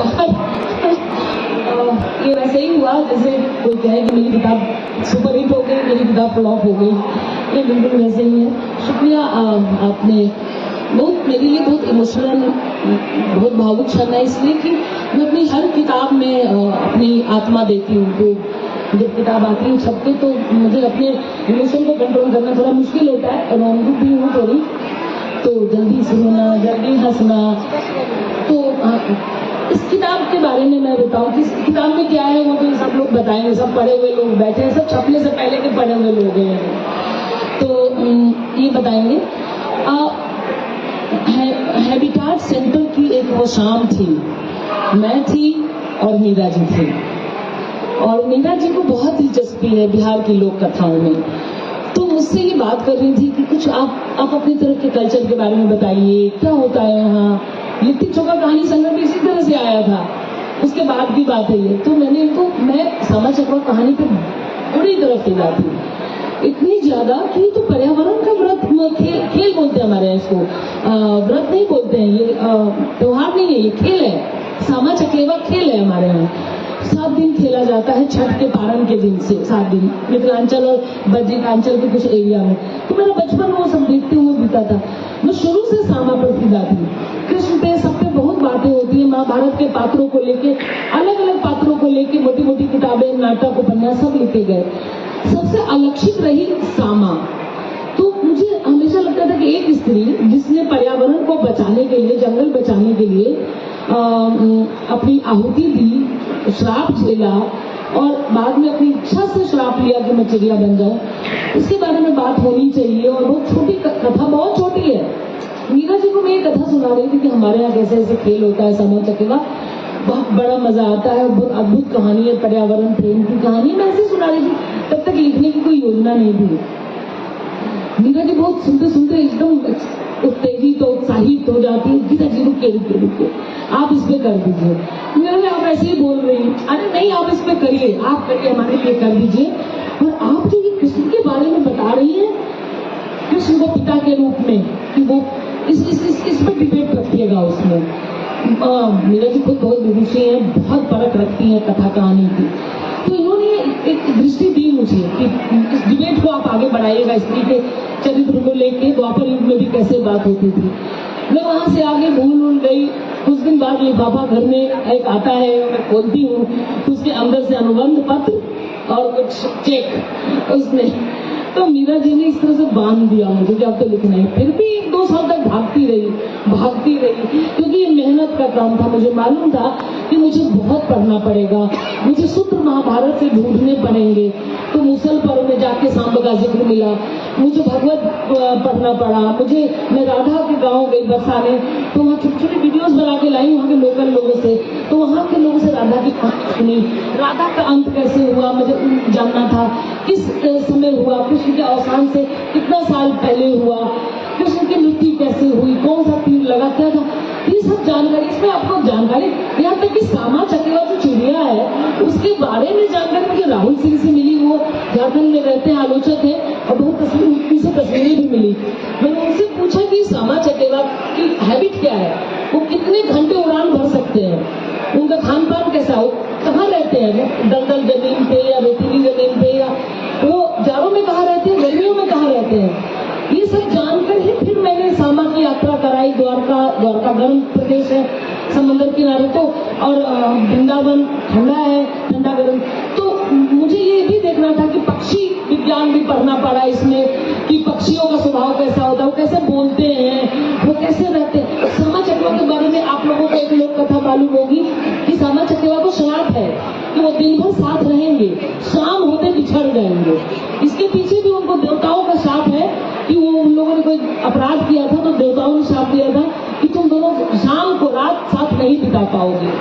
Star. ये वैसे ही हुआ जैसे कोई कहे कि मेरी किताब सुपर हिट हो गई, मेरी किताब फ्लॉप हो गई, ये बिल्कुल वैसे ही है। शुक्रिया, आपने बहुत मेरे लिए बहुत इमोशनल, बहुत भावुक क्षण है, इसलिए कि मैं अपनी हर किताब में अपनी आत्मा देती हूँ। तो जब किताब आती है छपके तो मुझे अपने इमोशन को कंट्रोल करना थोड़ा मुश्किल होता है, रोंगटू भी हूँ थोड़ी, तो जल्दी सुनना, जल्दी हंसना। तो इस किताब के बारे में मैं बताऊं कि इस किताब में क्या है वो तो सब लोग बताएंगे, सब पढ़े हुए लोग बैठे हैं, सब छपने से पहले के पढ़े हुए लोग हैं, तो ये बताएंगे। हैबिटाट सेंटर की एक वो शाम थी, मैं थी और मीरा जी थी, और मीरा जी को बहुत दिलचस्पी है बिहार की लोक कथाओं में, तो मुझसे ये बात कर रही थी कि कुछ आप अपनी तरफ के कल्चर के बारे में बताइए, क्या होता है यहाँ। लिट्टी चोखा कहानी संग्रह भी इसी तरह से आया था, उसके बाद की बात है ये। तो मैंने इनको, मैं सामा चकेवा कहानी पे पूरी तरफ से जाती हूँ, इतनी ज्यादा कि तो पर्यावरण का व्रत, खेल बोलते हैं हमारे यहाँ इसको, व्रत नहीं बोलते हैं, ये त्योहार नहीं है, ये खेल है। सामा चकेवा खेल है हमारे यहाँ, 7 दिन खेला जाता है, छठ के पारण के दिन से 7 दिन, मिथिलांचल और बद्रिकांचल के कुछ एरिया में। तो मेरा बचपन वो सब देखते हुए बीता था। मैं शुरू से सामा पर फिदा थी, कृष्ण पे, सब पे बहुत बातें होती है, महाभारत के पात्रों को लेके, अलग अलग पात्रों को लेके मोटी मोटी किताबें, नाटक, उपन्यास सब लिखे गए। सबसे अलक्षित रही सामा। तो मुझे हमेशा लगता था कि एक स्त्री जिसने पर्यावरण को बचाने के लिए, जंगल बचाने के लिए अपनी आहुति दी, श्राप झेला और बाद में अपनी इच्छा से श्राप लिया कि मैं चिड़िया बन जाऊं, इसके बारे में बात होनी चाहिए। और बहुत छोटी कथा, बहुत छोटी है। मीरा जी को मैं ये कथा सुना रही थी कि हमारे यहाँ कैसे ऐसे खेल होता है सामा चकेवा, बहुत बड़ा मजा आता है, बहुत अद्भुत कहानी है, पर्यावरण प्रेम की कहानी। मैं ऐसे सुना रही थी, तब तक लिखने की कोई योजना नहीं थी। मीरा जी बहुत सुनते सुनते एकदम उत्तेजित और उत्साहित हो जाती है, गीता जी रुके, आप इस पे कर दीजिए। मेरे आप ऐसे ही बोल रही हैं, अरे नहीं आप इस पे करिए, आप करके हमारे लिए कर दीजिए। और आप जो ये कृष्ण के बारे में बता रही हैं, कृष्ण को पिता के रूप में, कि वो इस पर डिबेट रखिएगा उसमें। मीरा जी खुद बहुत विदुषी है, बहुत परख रखती है कथा कहानी की, तो इन्होंने एक दृष्टि दी मुझे कि इस डिबेट को आप आगे बढ़ाइएगा, स्त्री के चरित्र को लेके। द्वापर युग में भी कैसे बात होती थी। मैं वहां से आगे भूल गई। कुछ दिन बाद लिफाफा घर में एक आता है, मैं खोलती हूँ, उसके अंदर से अनुबंध पत्र और कुछ चेक उसमें। तो मीरा जी ने इस तरह से बांध दिया मुझे कि अब तो लिखना है। फिर भी 1-2 साल तक भागती रही, क्योंकि ये मेहनत का काम था। मुझे मालूम था कि मुझे बहुत पढ़ना पड़ेगा, मुझे सूत्र महाभारत से ढूंढने पड़ेंगे। तो मुसल पर्व में जाके सांब का जिक्र मिला, मुझे भगवत पढ़ना पड़ा, मैं राधा के गाँव गई बरसाने, तो वहाँ छोटी छोटी वीडियोस बना के लाई वहाँ के लोकल लोगों से। तो वहाँ के लोगों से राधा की कहानी सुनी, राधा का अंत कैसे हुआ मुझे जानना था, किस समय हुआ, कृष्ण के अवसान से कितना साल पहले हुआ, कृष्ण की मृत्यु कैसे हुई, कौन सा तीर लगा, क्या था, ये सब जानकारी। इसमें आपको जानकारी, यहाँ तक कि सामा चकेवा जो चिड़िया है उसके बारे में जानकारी मुझे राहुल सिंह से मिली। वो झारखंड में रहते हैं, आलोचक है, और बहुत तस्वीरें भी मिली। मैंने उनसे पूछा कि सामा चकेवा की हैबिट क्या है, वो कितने घंटे उड़ान भर सकते हैं, उनका खान पान कैसा हो, कहाँ रहते हैं, वो दलदल जमीन पे या रेतीली जमीन पे, या वो जाड़ों में कहाँ रहते हैं, गर्मियों में कहाँ रहते हैं, ये सब जानकर ही फिर मैंने सामा की यात्रा कराई। द्वारका गर्म प्रदेश है, समंदर किनारे, तो और वृंदावन ठंडा है, ठंडा गर्म। तो मुझे ये भी देखना था कि पक्षी विज्ञान भी पढ़ना पड़ा इसमें, कि पक्षियों का स्वभाव कैसा होता है, वो कैसे बोलते हैं, वो कैसे रहते हैं। सामा चकेवा के बारे में आप लोगों को एक लोक कथा मालूम होगी कि सामा चकेवा को श्राप है कि वो दिन भर साथ रहेंगे, शाम होते बिछड़ जाएंगे। इसके पीछे भी उनको देवताओं का श्राप है कि वो उन लोगों ने कोई अपराध किया था, तो देवताओं ने श्राप दिया था कि तुम दोनों शाम को रात साथ नहीं बिता पाओगे।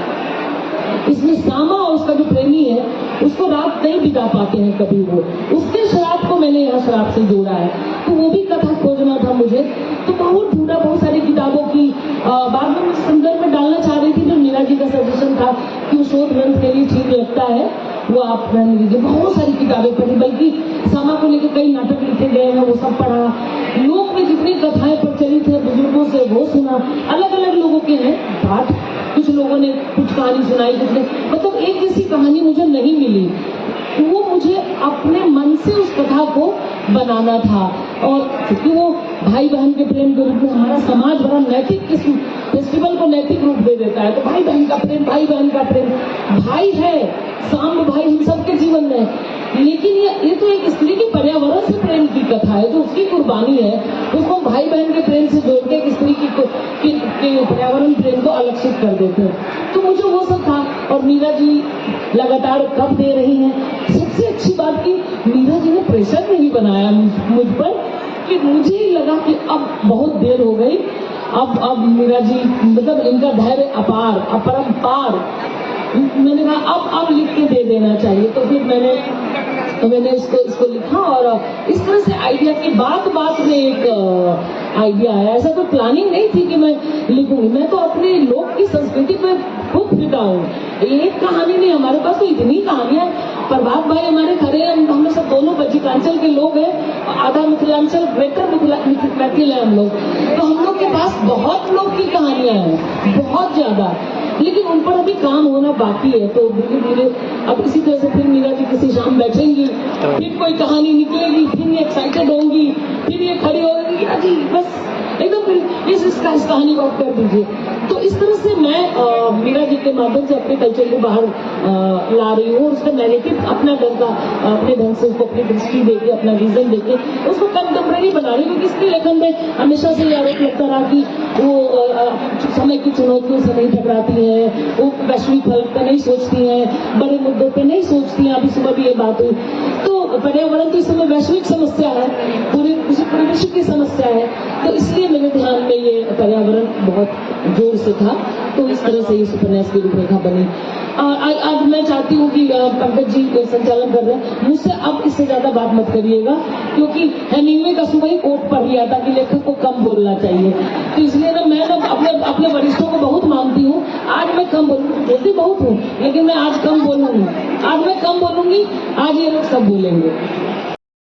इसमें सामा और उसका जो प्रेमी है उसको रात नहीं बिता पाते हैं कभी, वो उसके श्राप को मैंने यहाँ श्राप से जोड़ा है। तो वो भी कथा खोजना था मुझे, तो बहुत ढूंढा, बहुत सारी किताबों की बाद में संदर्भ में डालना चाह रही थी। फिर मीरा जी का सजेशन था कि वो शोध ग्रंथ के लिए ठीक लगता है, वो आप रहने लीजिए। बहुत सारी किताबें पढ़ी, बल्कि सामा को लेकर कई नाटक लिखे गए हैं, वो सब पढ़ा। लोक में जितनी कथाएं प्रचलित है बुजुर्गों से वो सुना, अलग अलग लोगों के हैं पाठ, कुछ लोगों ने कुछ कहानी सुनाई, कुछ ने मतलब एक जैसी कहानी मुझे नहीं मिली। वो मुझे अपने मन से उस कथा को बनाना था। और क्योंकि वो भाई बहन के प्रेम के रूप में हमारा समाज बड़ा नैतिक इस फेस्टिवल को नैतिक रूप दे देता है। तो भाई बहन का प्रेम, भाई बहन का प्रेम, भाई है सांब भाई हम सबके जीवन में, लेकिन ये तो एक स्त्री की पर्यावरण से प्रेम की कथा है, जो उसकी कुर्बानी है, उसको भाई बहन के प्रेम से जोड़ के एक स्त्री की पर्यावरण प्रेम को अलक्षित कर देते हैं। तो मुझे वो सब था। और मीरा जी लगातार कब दे रही हैं। सबसे अच्छी बात की मीरा जी ने प्रेशर नहीं बनाया मुझ पर, कि मुझे लगा कि अब बहुत देर हो गई, अब मीरा जी मतलब इनका धैर्य अपार अपरंपार, मैंने कहा अब लिख के दे देना चाहिए। तो फिर मैंने इसको लिखा और इस तरह से आइडिया की बात में एक आइडिया आया। ऐसा कोई प्लानिंग नहीं थी कि मैं लिखूंगी। मैं तो अपने लोक की संस्कृति पे खूब फिदा हूँ। एक कहानी नहीं, हमारे पास तो इतनी कहानियां। प्रभात भाई हमारे खरे, हम सब दोनों बजीकांचल के लोग हैं, आधा मिथिलांचल ग्रेटर मिथिल है हम लोग। तो हम लोग के पास बहुत लोग की कहानियां हैं, बहुत ज्यादा, लेकिन उन पर अभी काम होना बाकी है। तो धीरे धीरे अब इसी तरह से फिर मीरा जी किसी शाम बैठेंगी, फिर कोई कहानी निकलेगी, फिर ये एक्साइटेड होंगी, फिर ये खड़ी होगी, अजी बस एकदम फिर इस कहानी को आप कर दीजिए। तो इस तरह से मैं मीरा जी के माध्यम से अपने कल्चर को बाहर ला रही हूँ। उसका नैरेटिव अपने ढंग से उसको अपनी दृष्टि देके, अपना विजन देके उसको कंटेम्प्रेरी बना रही हूँ। क्योंकि इसके लेखन में हमेशा से ये आरोप लगता रहा कि वो समय की चुनौतियों से नहीं टकराती है, वो वैश्विक फलक पे नहीं सोचती है, बड़े मुद्दों पे नहीं जोड़ती हैं। अभी सुबह भी ये बात हुई। तो पर्यावरण तो इस समय वैश्विक समस्या है, पूरे विश्व की समस्या है। तो इसलिए मेरे ध्यान में ये पर्यावरण बहुत जोर से था। तो इस तरह से इस उपन्यास की रूपरेखा बनी। आज मैं चाहती हूँ कि पंकज जी संचालन कर रहे हैं, मुझसे अब इससे ज्यादा बात मत करिएगा, क्योंकि हेमिंगवे का सुबह ही कोट पढ़ लिया था कि लेखक को कम बोलना चाहिए। तो इसलिए ना मैं अपने वरिष्ठों को बहुत मानती हूँ। आज मैं कम बोलती बहुत हूँ, लेकिन मैं आज कम बोलूंगी। आज मैं कम बोलूंगी, आज ये लोग सब बोलेंगे।